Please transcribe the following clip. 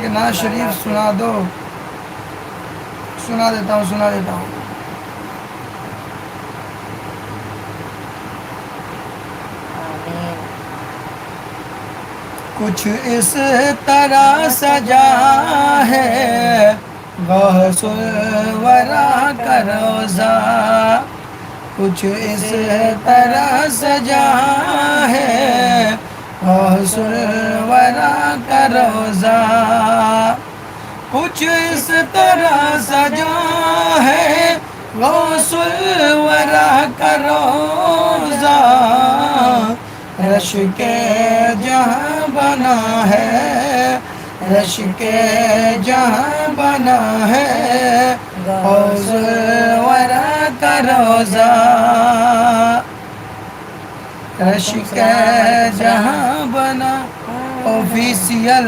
کہ نعت شریف سنا دو. سنا دیتا ہوں. آمین. کچھ اس طرح سجا ہے غوث الورا کا روزہ. کچھ اس طرح سجا ہے غوث الورا کا روزہ. کچھ اس طرح سجا ہے غوث الورا کا روزہ. رش کے جہاں بنا ہے رش کے جہاں بنا ہے غوث الورا کا روزہ. رش کے جہاں بنا آفیشیل